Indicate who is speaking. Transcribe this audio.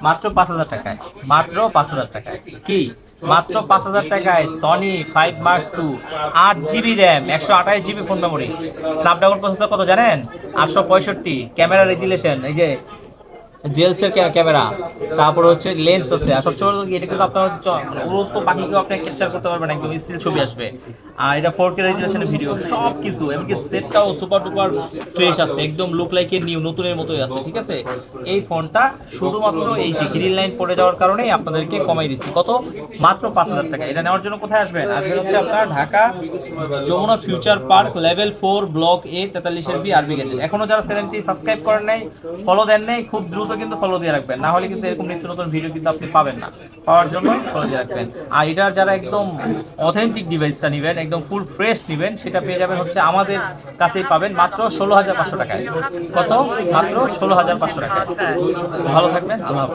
Speaker 1: মাত্র 5,000 টাকায়, মাত্র 5,000 টাকায়। কি মাত্র 5,000 টাকায় Sony 5 Mark II, 8 GB RAM, 128 GB phone memory, Snapdragon processor কত জানেন? 865, ক্যামেরা রেজুলেশন এই যে জেলসের ক্যামেরা, তারপর হচ্ছে লেন্স আছে, আর সবচেয়ে বড় কথা কি, এটা কিন্তু আপনার হচ্ছে উড়ন্ত পাখিকেও আপনি ক্যাপচার করতে পারবেন, একদম স্টিল ছবি আসবে। আর এটা 4K রেজুলেশনের ভিডিও, সব কিছু, এমনকি সেটটাও সুপার ডুপার ফ্রেশ আছে, একদম লুক লাইক এ নিউ, নতুনের মতোই আছে, ঠিক আছে। এই ফোনটা শুধুমাত্র এই যে গ্রিন লাইন পড়ে যাওয়ার কারণেই আপনাদেরকে কমাই দিচ্ছি। কত? মাত্র 5,000 টাকা। এটা নেওয়ার জন্য কোথায় আসবেন? আসবেন হচ্ছে আপনার Dhaka Jamuna future park, level 4, block A, 43 আরবি গেট। এখনো যারা চ্যানেলটি সাবস্ক্রাইব করেন নাই, ফলো দেন নাই, খুব দ্রুত কিন্তু ফলো দিয়ে রাখবেন, না হলে কিন্তু এরকম নিত্য নতুন ভিডিও কিন্তু আপনি পাবেন না। পাওয়ার জন্য ফলো দিয়ে রাখবেন। আর এটার যারা একদম অথেন্টিক ডিভাইসটা নেবেন, একদম ফুল ফ্রেশ নেবেন, সেটা পেয়ে যাবেন হচ্ছে আমাদের কাছেই পাবেন মাত্র 16,500 টাকায়। কত? মাত্র 16,500 টাকায়। ভালো থাকবেন, আল্লাহ হাফেজ।